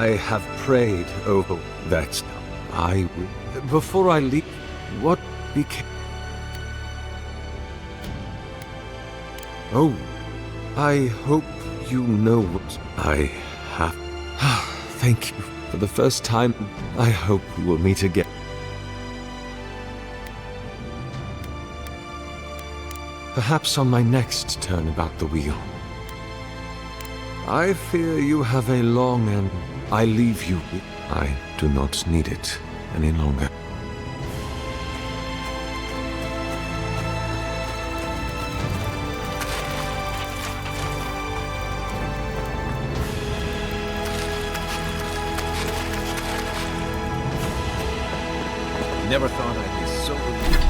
I have prayed, oh, that I will. Before I leave, what became... Oh, I hope you know what I have. Thank you. For the first time, I hope we will meet again. Perhaps on my next turn about the wheel. I fear you have a long and I leave you. I do not need it any longer. Never thought I'd be so relieved.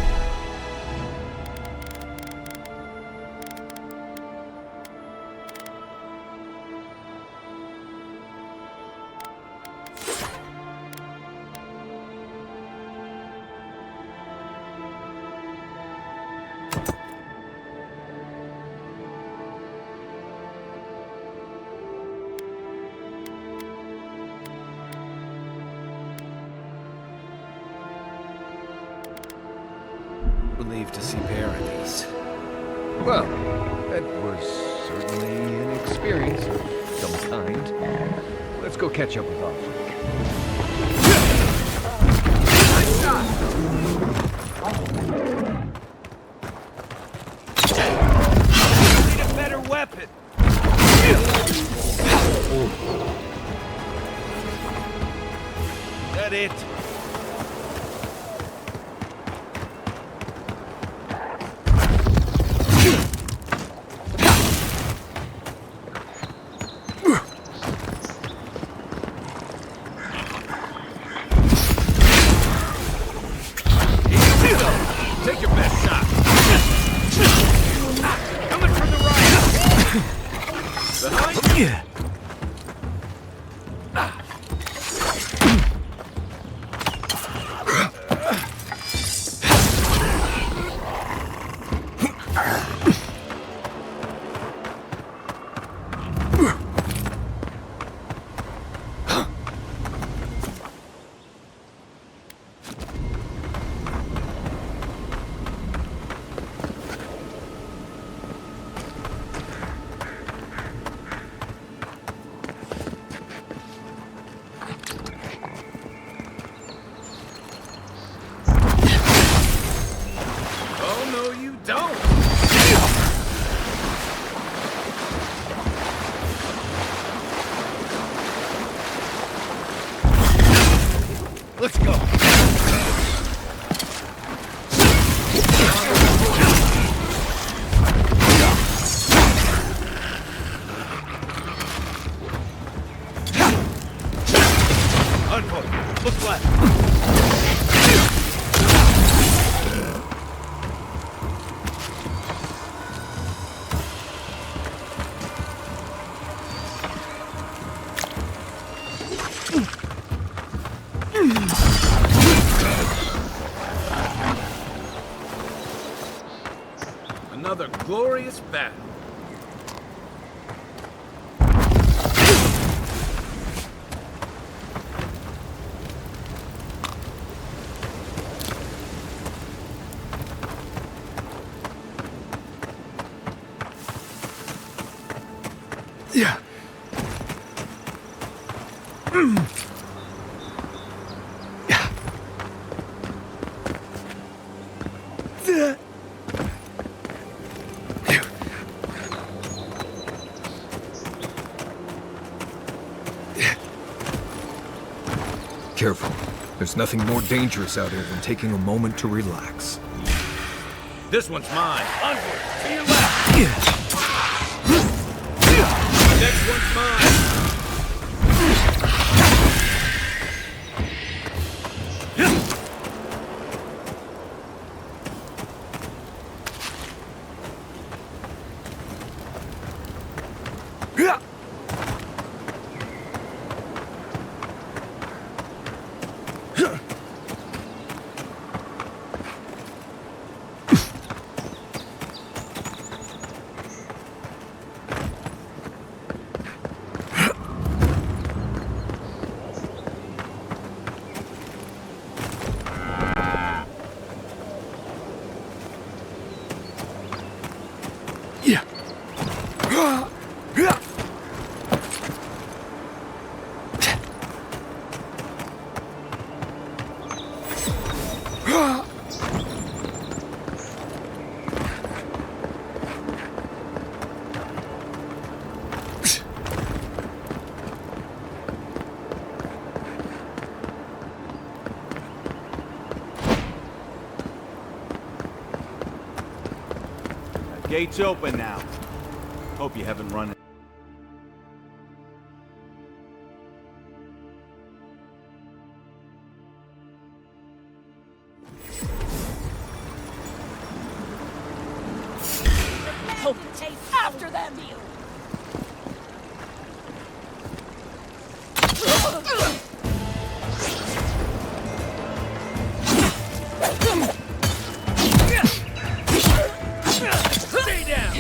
Relieved to see Paradise. Well, that was certainly an experience of some kind. Let's go catch up with our freak. Nice shot! Need a better weapon! That it? Take your best shot. Coming from the right. Behind you. Don't! Let's go! Unhook! Look left! Another glorious battle. Yeah. Careful. There's nothing more dangerous out here than taking a moment to relax. This one's mine. Onward, to your left. Next one's mine. Gates open now. Hope you haven't run. Chase after them! Stay down!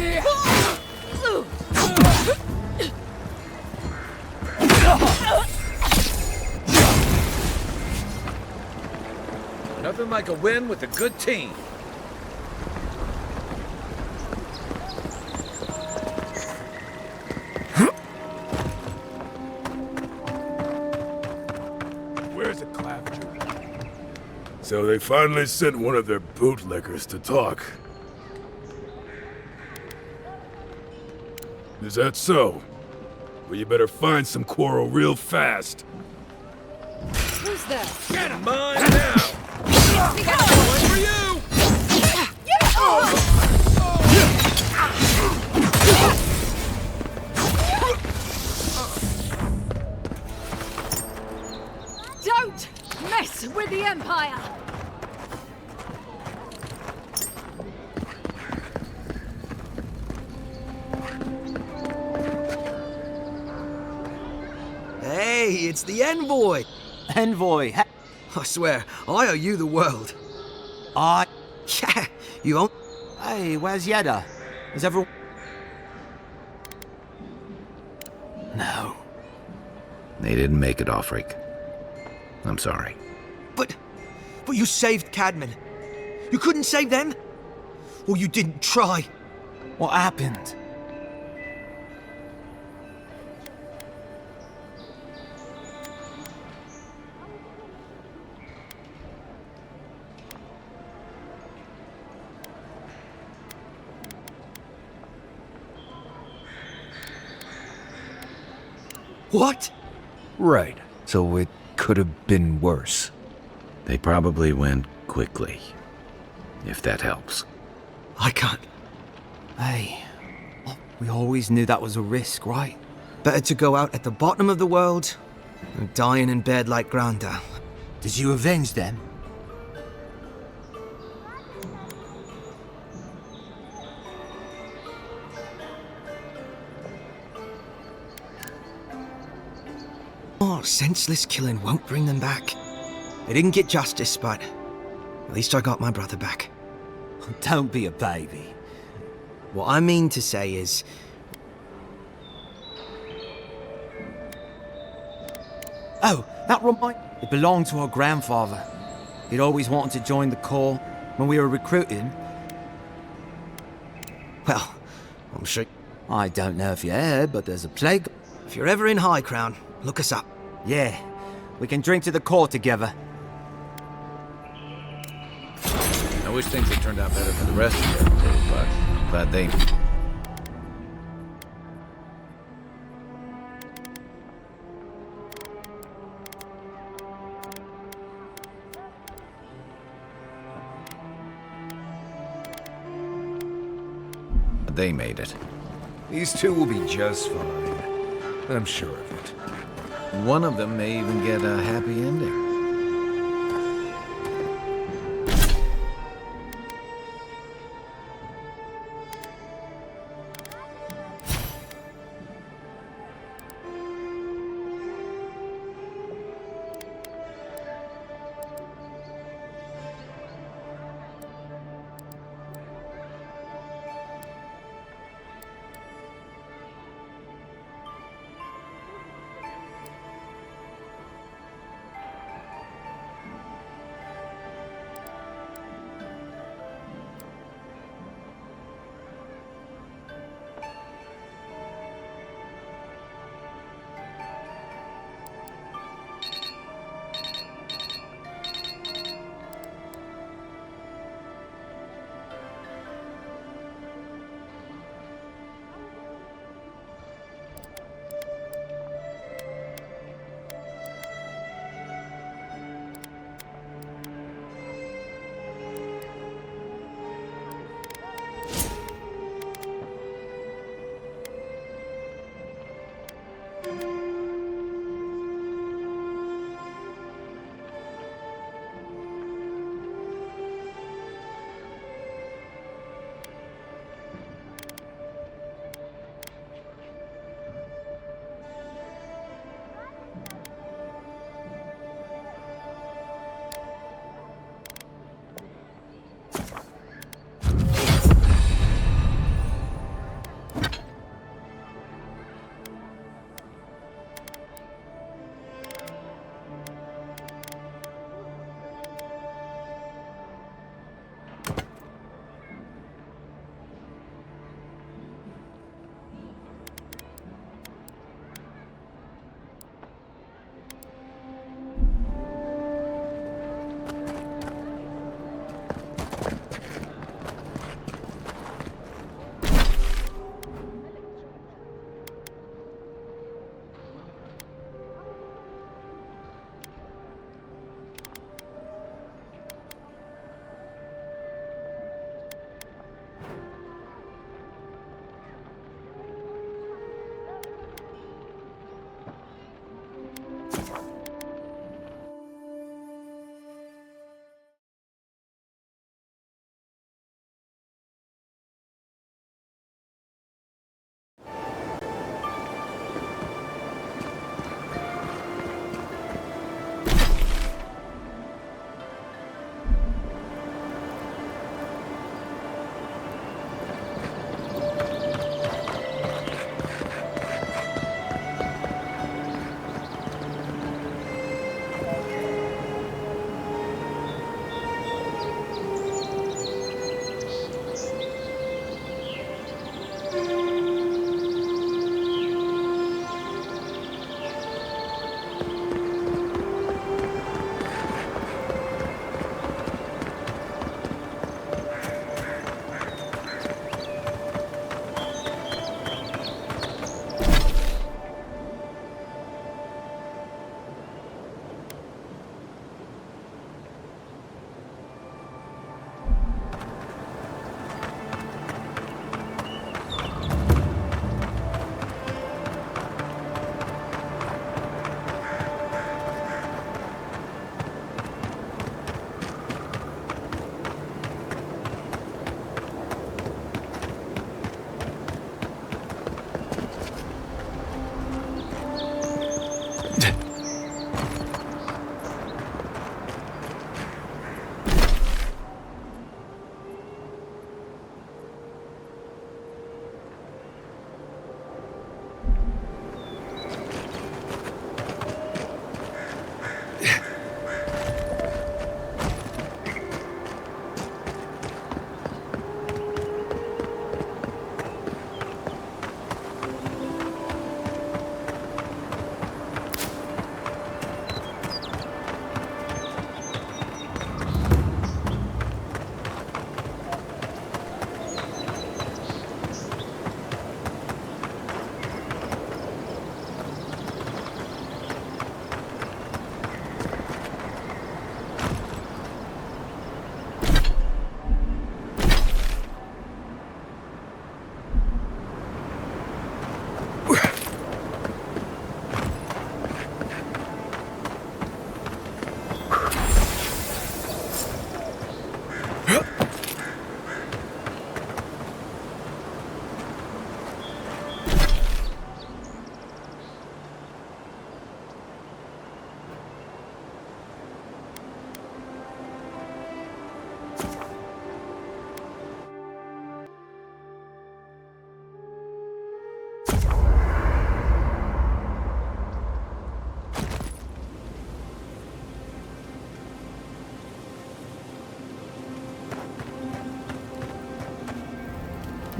Nothing like a win with a good team. Where's the claptrap? So they finally sent one of their bootlickers to talk. Is that so? Well, you better find some quarrel real fast. Who's there? Get mine now! One for you! Don't mess with the Empire! Hey, it's the envoy! Envoy, I swear, I owe you the world. I... Yeah, you own... Hey, where's Yeda? Is everyone... No. They didn't make it, Offric. I'm sorry. But you saved Cadman. You couldn't save them? Or you didn't try? What happened? What? Right. So it could have been worse. They probably went quickly. If that helps. I can't. Hey, we always knew that was a risk, right? Better to go out at the bottom of the world than dying in bed like Granda. Did you avenge them? Oh, senseless killing won't bring them back. They didn't get justice, but at least I got my brother back. Don't be a baby. What I mean to say is... Oh, that reminds... It belonged to our grandfather. He'd always wanted to join the Corps when we were recruiting. Well, I'm sure... I don't know if you heard, but there's a plague... If you're ever in High Crown, look us up. Yeah, we can drink to the Corps together. I wish things had turned out better for the rest of them, too, but I'm glad they... They made it. These two will be just fine. I'm sure of it. One of them may even get a happy ending.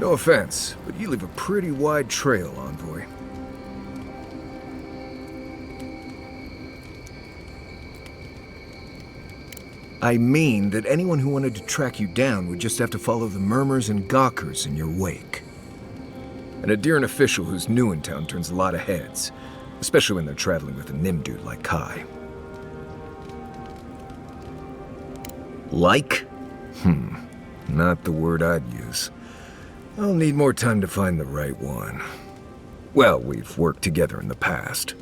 No offense, but you leave a pretty wide trail, Envoy. I mean that anyone who wanted to track you down would just have to follow the murmurs and gawkers in your wake. An Adiran official who's new in town turns a lot of heads, especially when they're traveling with a Nim dude like Kai. Like? Not the word I'd use. I'll need more time to find the right one. Well, we've worked together in the past.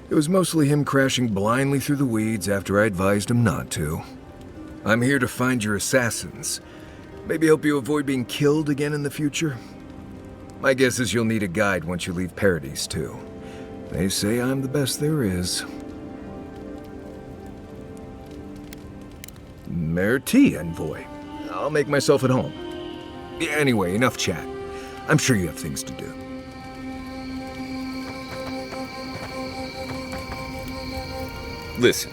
It was mostly him crashing blindly through the weeds after I advised him not to. I'm here to find your assassins. Maybe help you avoid being killed again in the future. My guess is you'll need a guide once you leave Paradise, too. They say I'm the best there is. Merci, Envoy. I'll make myself at home. Anyway, enough chat. I'm sure you have things to do. Listen,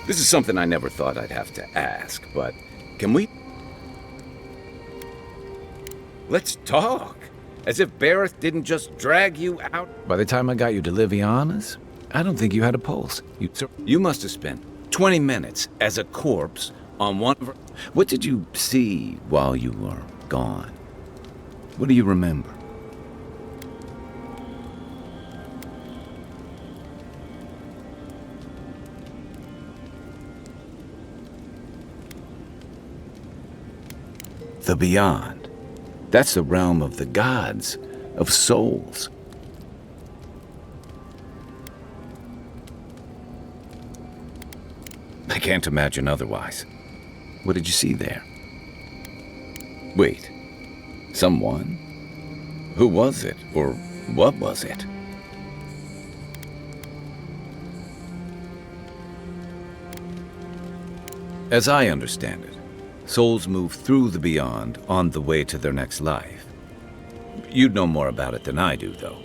this is something I never thought I'd have to ask, but can we... Let's talk. As if Bareth didn't just drag you out. By the time I got you to Liviana's, I don't think you had a pulse. You must have spent 20 minutes as a corpse on one of her... What did you see while you were gone? What do you remember? The beyond. That's the realm of the gods, of souls. I can't imagine otherwise. What did you see there? Wait, someone? Who was it, or what was it? As I understand it, souls move through the beyond on the way to their next life. You'd know more about it than I do, though.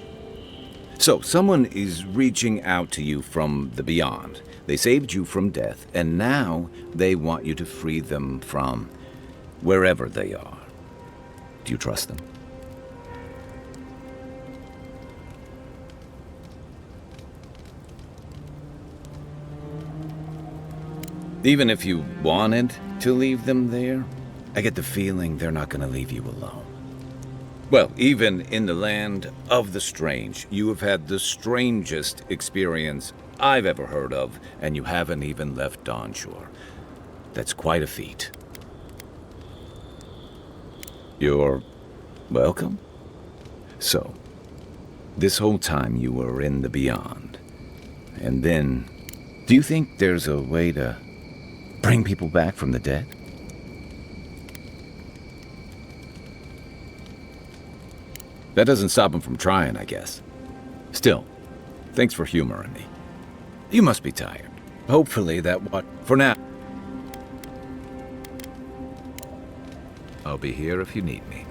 So, someone is reaching out to you from the beyond. They saved you from death, and now they want you to free them from wherever they are. Do you trust them? Even if you wanted to leave them there, I get the feeling they're not going to leave you alone. Well, even in the land of the strange, you have had the strangest experience I've ever heard of, and you haven't even left Dawnshore. That's quite a feat. You're welcome. So, this whole time you were in the beyond, and then, do you think there's a way to bring people back from the dead? That doesn't stop them from trying, I guess. Still, thanks for humoring me. You must be tired. Hopefully for now. I'll be here if you need me.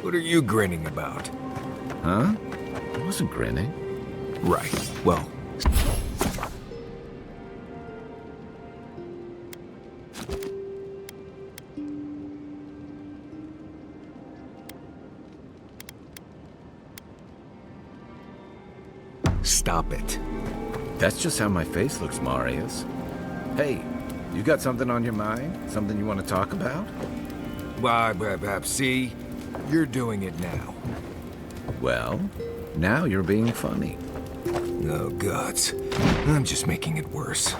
What are you grinning about? Huh? I wasn't grinning. Right. Well... Stop it. That's just how my face looks, Marius. Hey, you got something on your mind? Something you want to talk about? See? You're doing it now. Well, now you're being funny. Oh, gods. I'm just making it worse.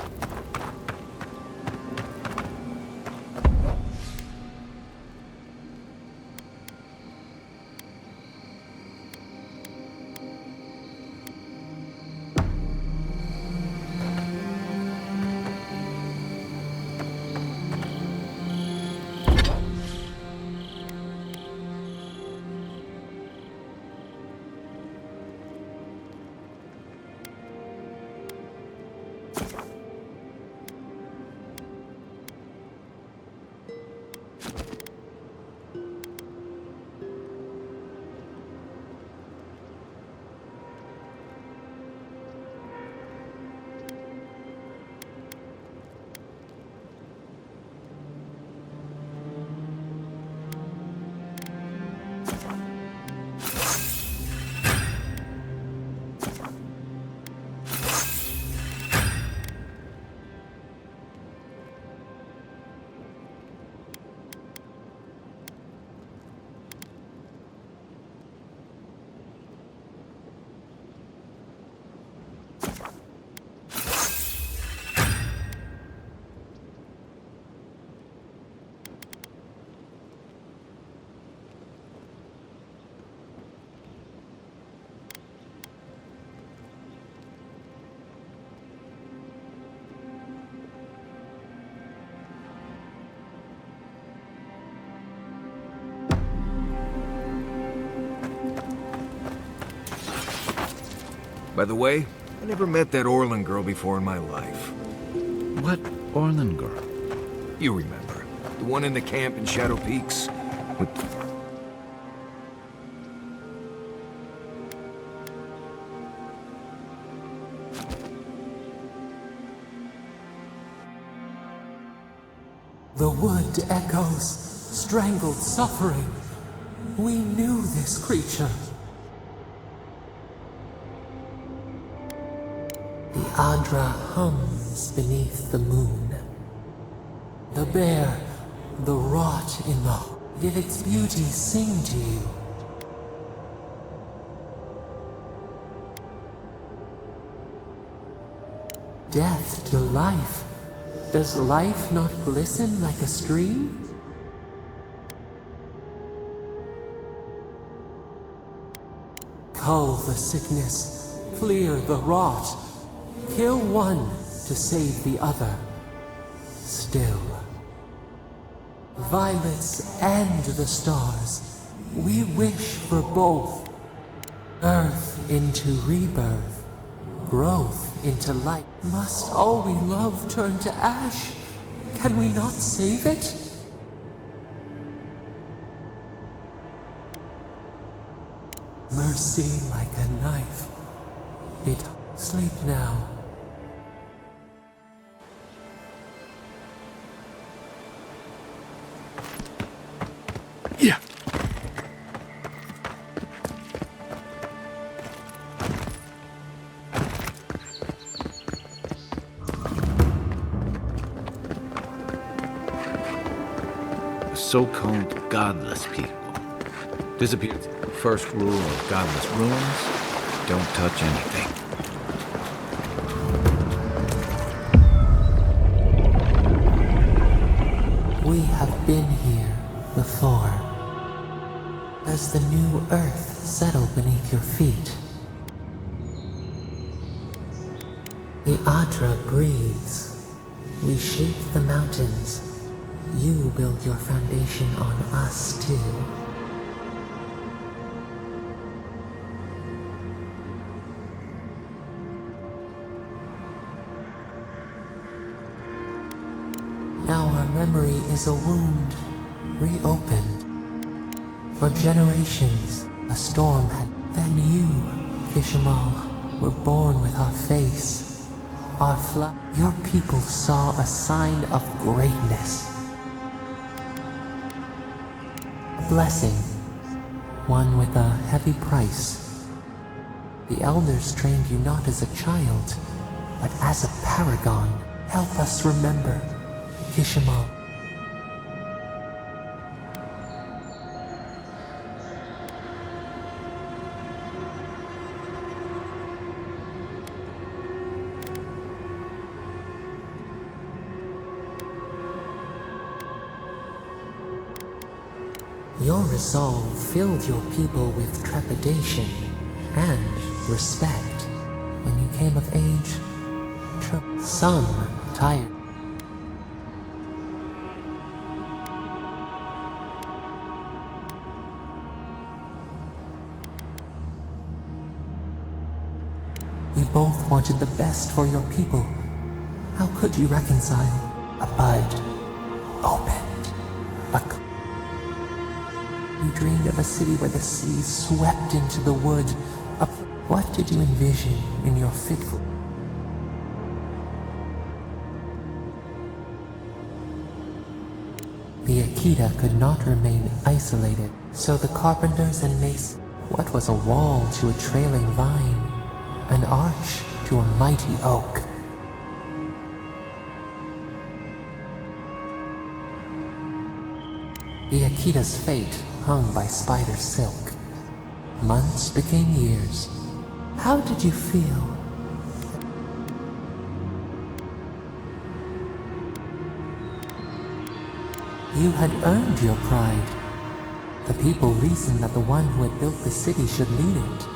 By the way, I never met that Orlin girl before in my life. What Orlin girl? You remember. The one in the camp in Shadow Peaks? With... The wood echoes, strangled suffering. We knew this creature. The Adra hums beneath the moon. The bear, the rot in the... Did its beauty sing to you? Death to life. Does life not glisten like a stream? Cull the sickness, clear the rot. Kill one to save the other. Still. Violets and the stars. We wish for both. Earth into rebirth. Growth into light. Must all we love turn to ash? Can we not save it? Mercy like a knife. It sleep now. Yeah. So-called godless people. Disappeared. First rule of godless ruins, don't touch anything. We have been here before. Does the new earth settle beneath your feet? The Adra breathes. We shape the mountains. You build your foundation on us too. Now our memory is a wound, reopened. For generations, a storm had... Then you, Kishimal, were born with our face. Our Your people saw a sign of greatness. A blessing. One with a heavy price. The elders trained you not as a child, but as a paragon. Help us remember, Kishimal. Your resolve filled your people with trepidation and respect. When you came of age, some tired. You both wanted the best for your people. How could you reconcile? A bud opened. You dreamed of a city where the sea swept into the wood. What did you envision in your fitful? The Akita could not remain isolated, so the carpenters and masons. What was a wall to a trailing vine? An arch to a mighty oak. The Akita's fate hung by spider silk. Months became years. How did you feel? You had earned your pride. The people reasoned that the one who had built the city should lead it.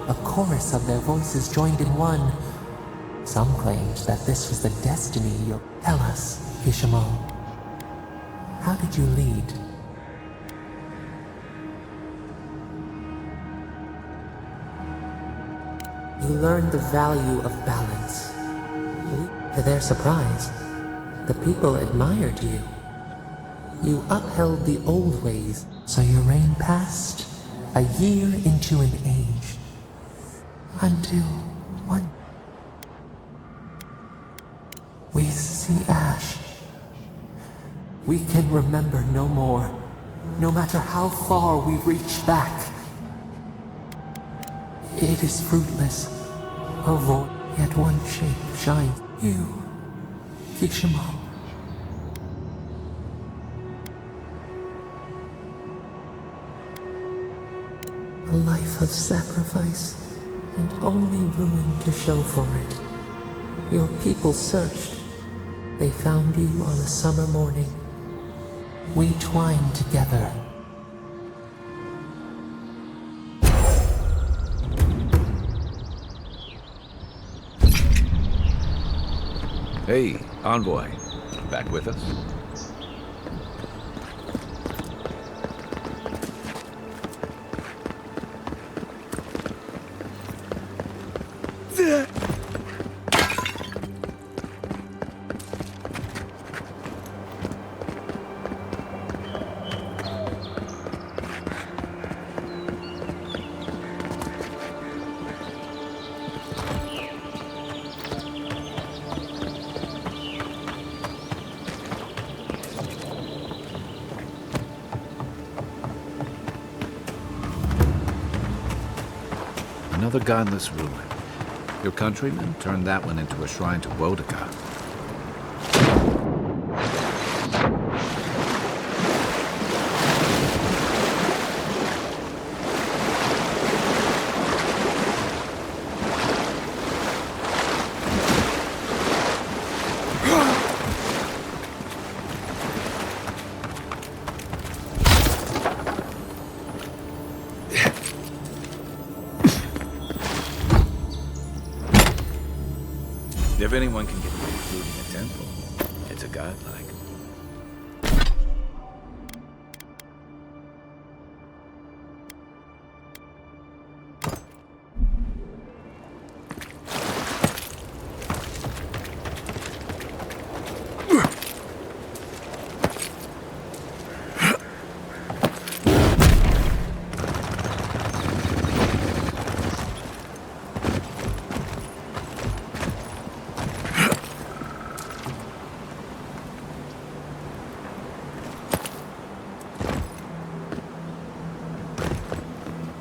A chorus of their voices joined in one. Some claimed that this was the destiny you... Tell us, Kishimal. How did you lead? You learned the value of balance. To their surprise, the people admired you. You upheld the old ways, so your reign passed a year into an age. Until one... We see ash. We can remember no more, no matter how far we reach back. It is fruitless. A void, yet one shape shines. You, Kishimal. A life of sacrifice, and only ruin to show for it. Your people searched. They found you on a summer morning. We twined together. Hey, Envoy. Back with us? Another godless ruin. Your countrymen turned that one into a shrine to Wodaka. If anyone can get away with looting a temple, it's a godlike.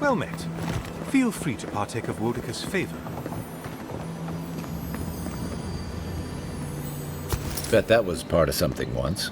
Well met. Feel free to partake of Wodaka's favor. Bet that was part of something once.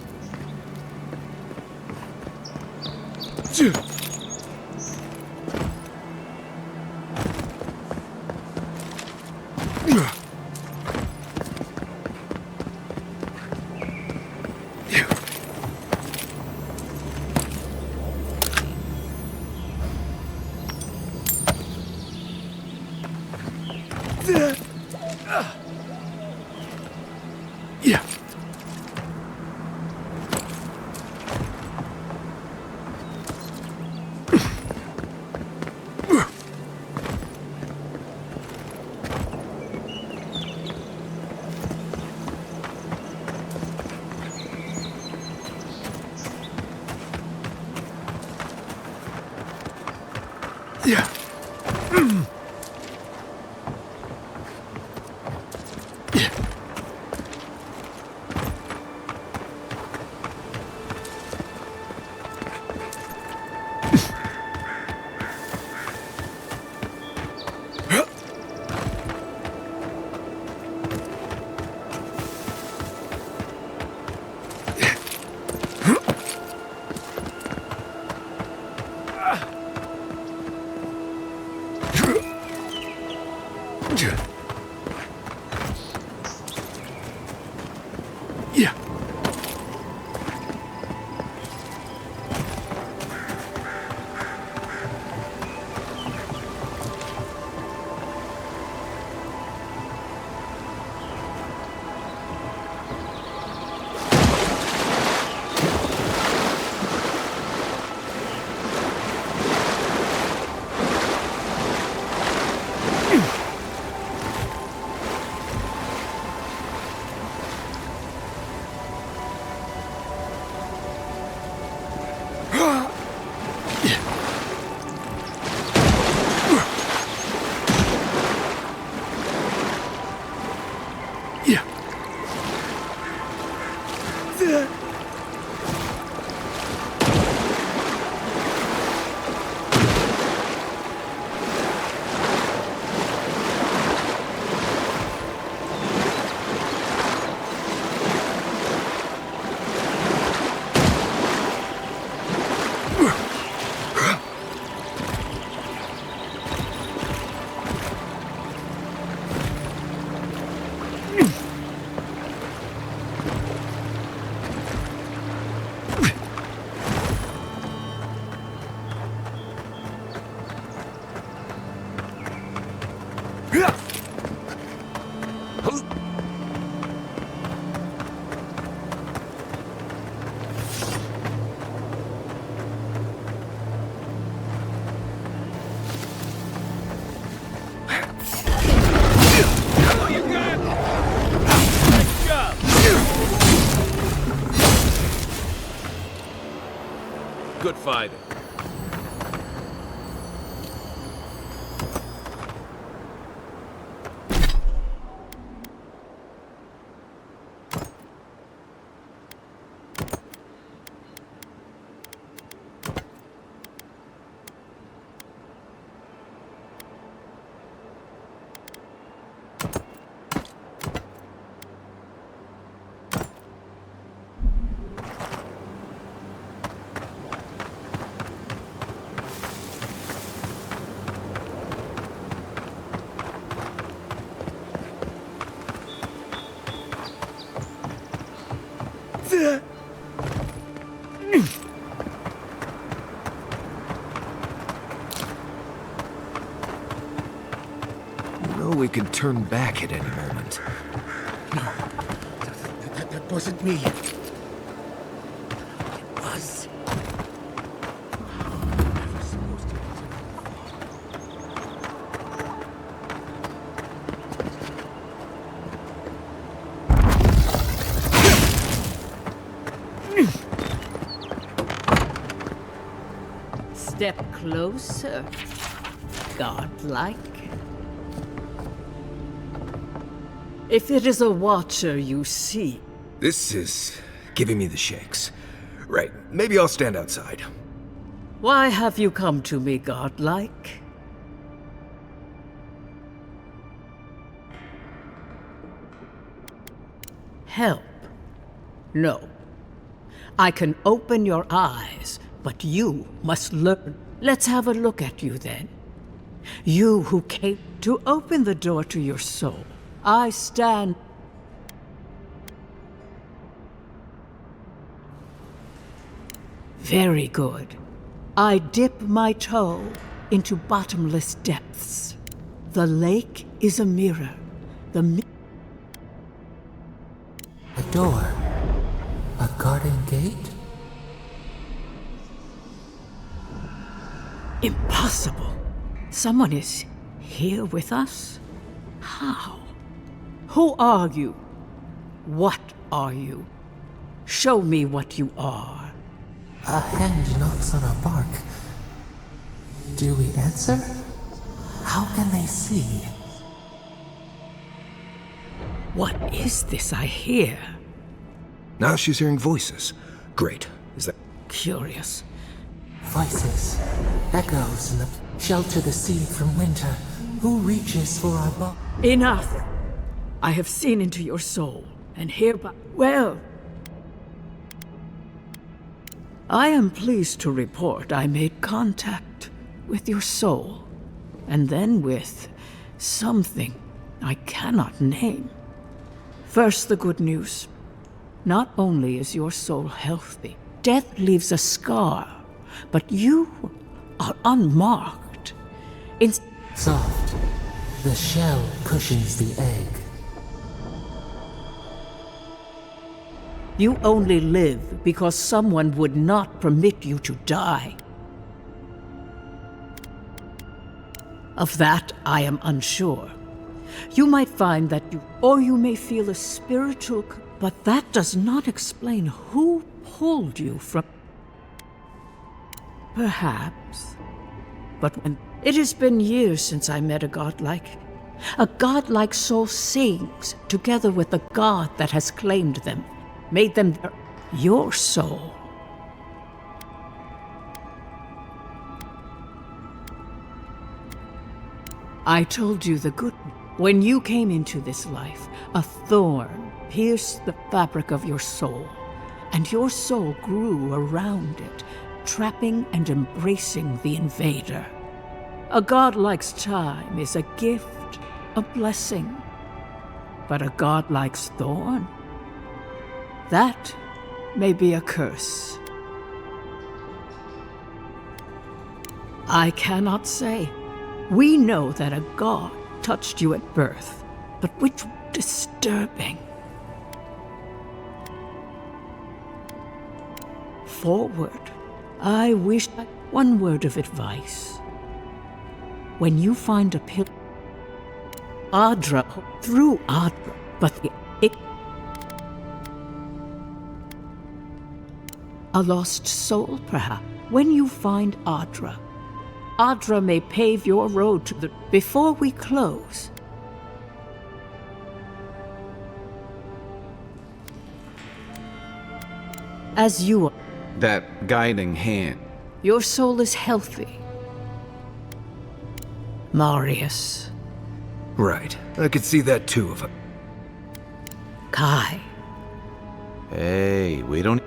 Good fighting. We could turn back at any moment. No, that wasn't me. It was. Never supposed to be. Step closer, godlike. If it is a watcher you see... This is giving me the shakes. Right, maybe I'll stand outside. Why have you come to me, godlike? Help? No. I can open your eyes, but you must learn. Let's have a look at you then. You who came to open the door to your soul. I stand... Very good. I dip my toe into bottomless depths. The lake is a mirror. A door? A garden gate? Impossible. Someone is here with us? How? Who are you? What are you? Show me what you are. A hand knocks on a bark. Do we answer? How can they see? What is this I hear? Now she's hearing voices. Great. Is that... Curious. Voices, echoes in the shelter the seed from winter. Who reaches for our bow? Enough! I have seen into your soul, and hereby... Well... I am pleased to report I made contact with your soul, and then with something I cannot name. First, the good news. Not only is your soul healthy, death leaves a scar, but you are unmarked. Soft. The shell cushions the egg. You only live because someone would not permit you to die. Of that, I am unsure. You might find that or you may feel a spiritual, but that does not explain who pulled you from... Perhaps. But when... It has been years since I met a godlike. A godlike soul sings together with the god that has claimed them, made them your soul. I told you the good. When you came into this life, a thorn pierced the fabric of your soul, and your soul grew around it, trapping and embracing the invader. A godlike's time is a gift, a blessing. But a godlike's thorn? That may be a curse. I cannot say. We know that a god touched you at birth, but which disturbing. Forward, I wish one word of advice. When you find a pill, Adra, through Adra, but a lost soul, perhaps. When you find Adra, Adra may pave your road to the... Before we close... As you are... That guiding hand. Your soul is healthy. Marius. Right. I could see that too if I... Kai. Hey, we don't...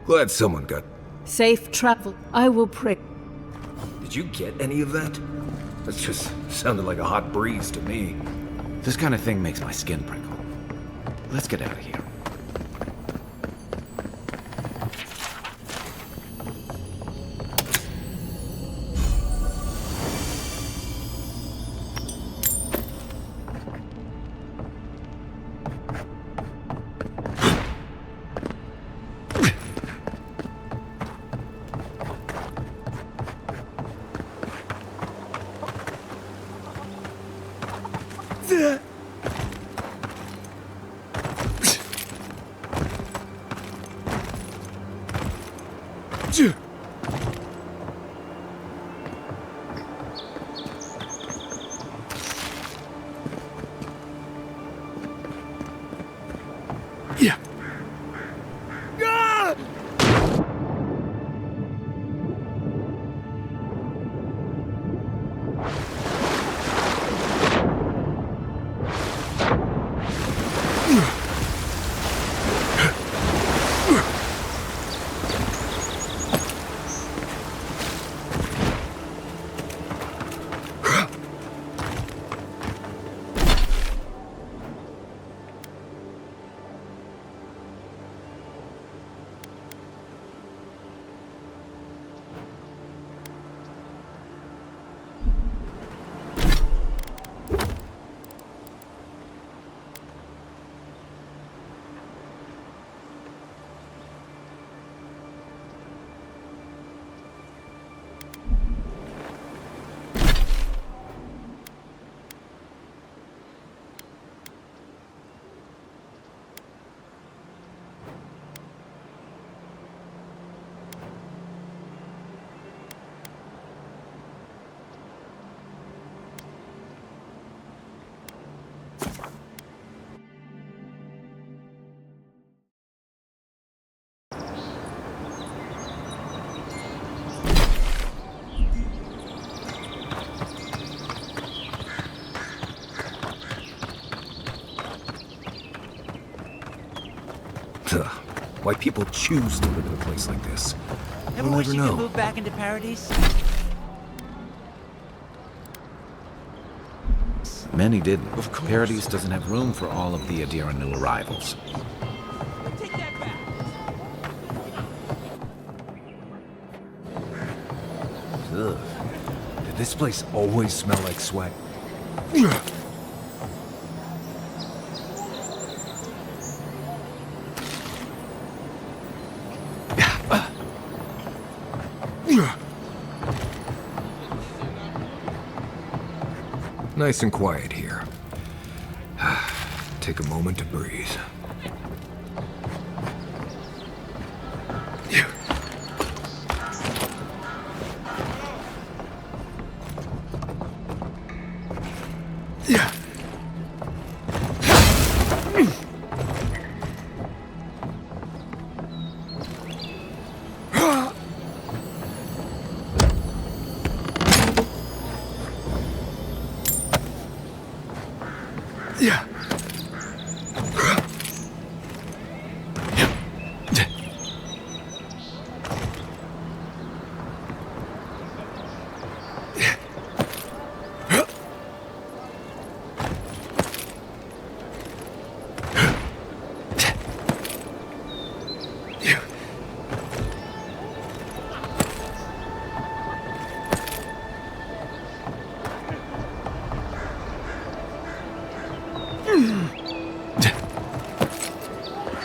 Glad someone got... Safe travel. I will pray. Did you get any of that? That just sounded like a hot breeze to me. This kind of thing makes my skin prickle. Let's get out of here. Yeah. Ugh, why people choose to live in a place like this. Ever You'll wish never you could know. move back into Paradise? Many didn't. Paradise doesn't have room for all of the Adira new arrivals. Take that back. Ugh. Did this place always smell like sweat? Nice and quiet here. Take a moment to breathe.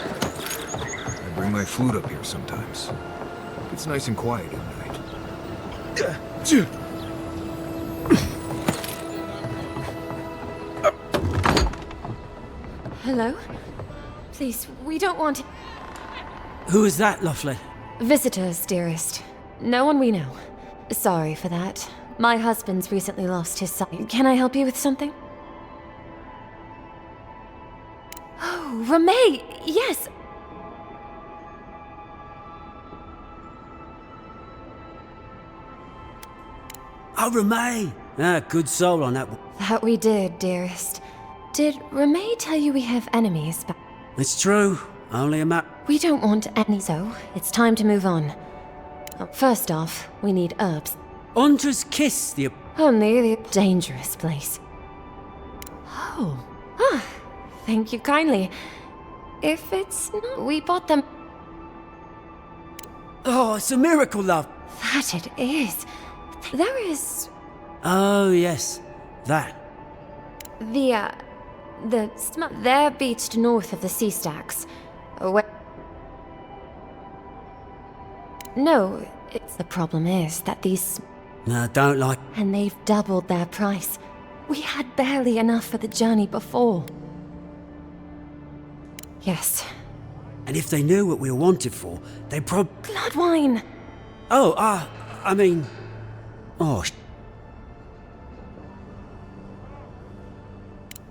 I bring my flute up here sometimes. It's nice and quiet at night. Hello? Please, we don't want Who is that, Lovely? visitors, dearest. No one we know. Sorry for that. My husband's recently lost his sight. Can I help you with something? Oh, Ramay! Yes! Oh, Ramay! Ah, good soul on that one. That we did, dearest. Did Ramay tell you we have enemies? But It's true. Only a map. we don't want any, so it's time to move on. First off, we need herbs. Ondra's Kiss, the... Only the dangerous place. Oh. Ah, thank you kindly. If it's not, we bought them. Oh, it's a miracle, love. That it is. There is Oh, yes. That. they're beached north of the sea stacks. No, the problem is that these, No, don't like... and they've doubled their price. We had barely enough for the journey before. Yes. And if they knew what we were wanted for, they Blood wine! Oh, I mean... Oh,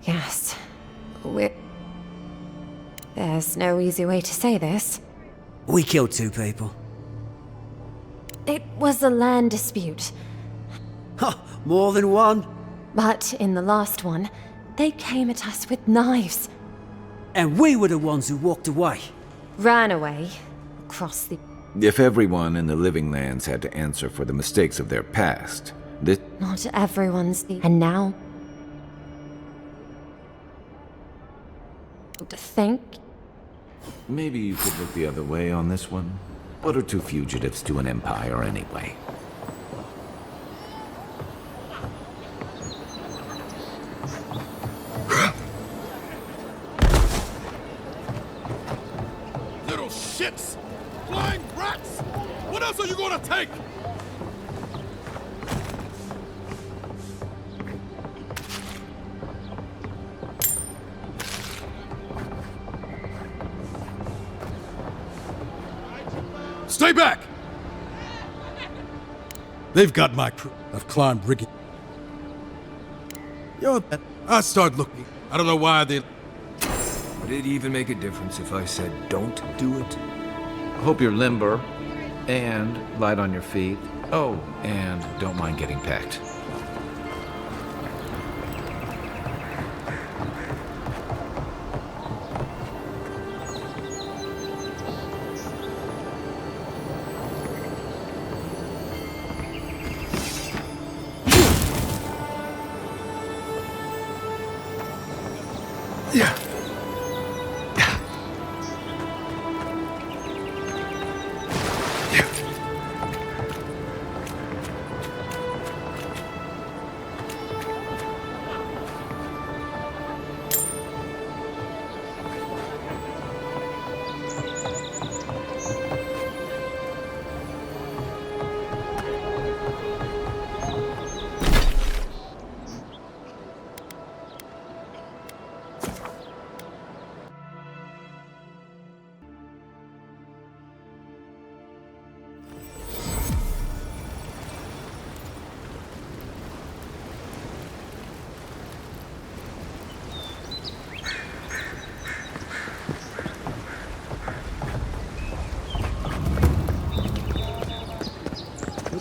Yes. There's no easy way to say this. we killed 2 people. It was a land dispute. More than one? But in the last one, they came at us with knives. And we were the ones who walked away. Ran away. Across the... If everyone in the living lands had to answer for the mistakes of their past, this... Not everyone's... And now... To think... Maybe you could look the other way on this one. What are 2 fugitives to an empire anyway? Little shits! Flying rats! What else are you gonna take? Stay back! They've got my crew. I've climbed rigging. I start looking. I don't know why they... Would it even make a difference if I said don't do it? Hope you're limber and light on your feet. Oh, and don't mind getting pecked.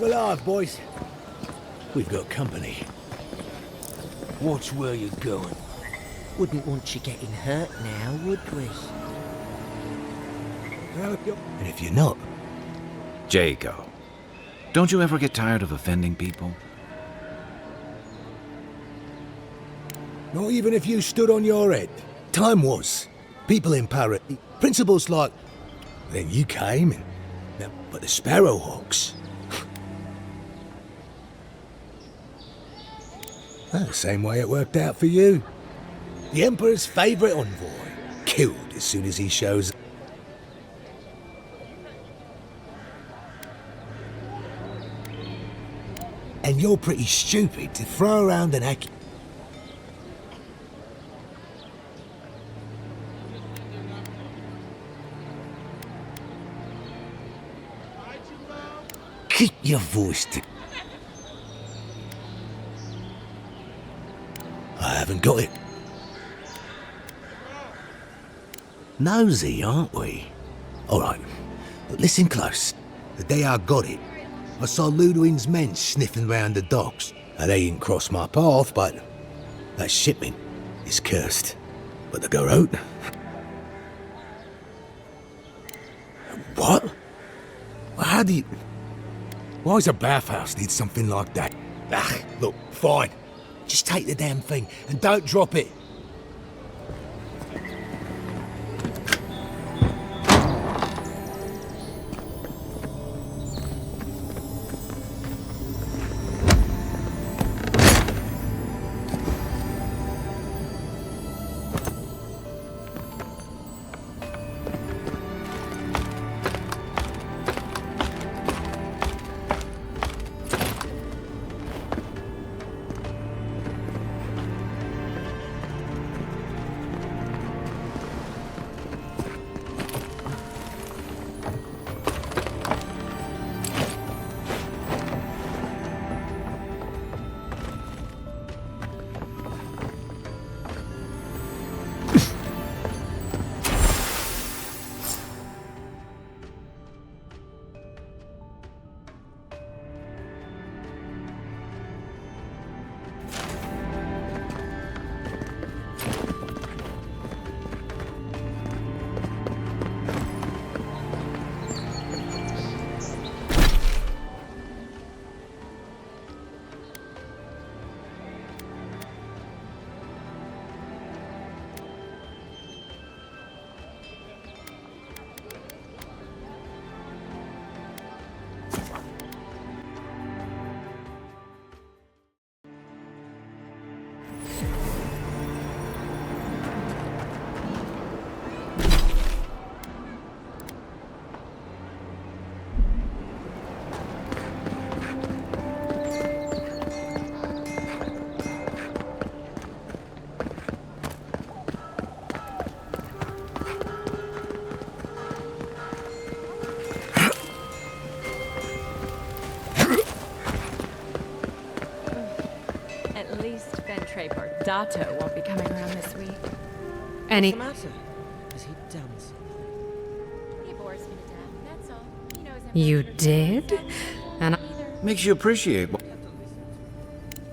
alive, boys. We've got company. Watch where you're going. Wouldn't want you getting hurt now, would we? And if you're not... Jago, don't you ever get tired of offending people? Not even if you stood on your head. Time was. People in Paris. Principles like... Then you came and... But the Sparrowhawks... The same way it worked out for you. The Emperor's favourite envoy. Killed as soon as he shows up. And you're pretty stupid to throw around an accusation. Keep your voice to... I haven't got it. Nosy, aren't we? Alright, but listen close. The day I got it, I saw Ludwig's men sniffing round the docks. Now, they didn't cross my path, but that shipment is cursed. But the go out. What? Well, how do you... Why does a bathhouse need something like that? Ah, look, fine. Just take the damn thing and don't drop it. Dato won't be coming around this week. What's the matter? Has he done something? He bores me to death, that's all. He knows You did? And Makes you appreciate what...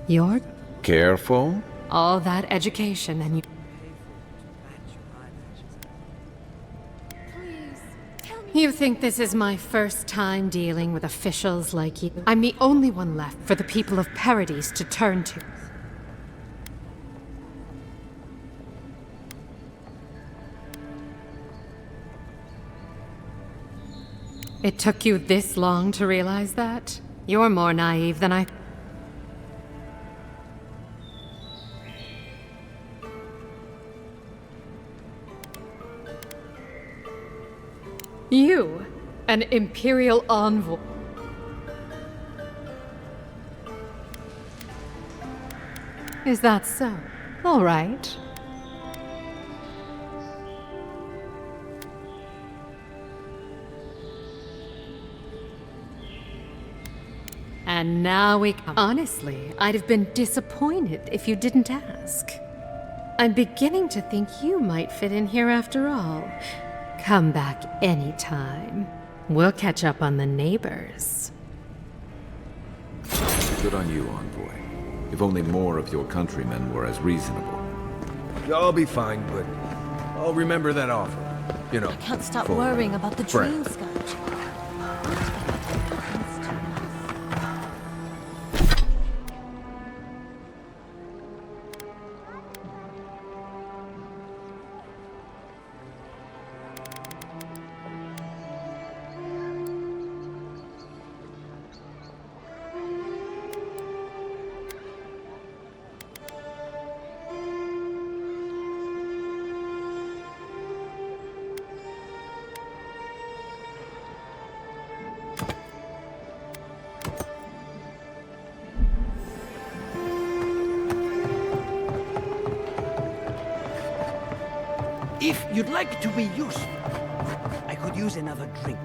you're Careful. all that education and you... You think this is my first time dealing with officials like you? I'm the only one left for the people of Paradise to turn to. It took you this long to realize that? You're more naive than I... You, an Imperial envoy. Is that so? All right. And now we come. Honestly, I'd have been disappointed if you didn't ask. I'm beginning to think you might fit in here after all. Come back anytime. We'll catch up on the neighbors. Good on you, Envoy. If only more of your countrymen were as reasonable. I'll be fine, but I'll remember that offer. You know, I can't stop for worrying about the Brand. dream scout. If you'd like to be useful, I could use another drink.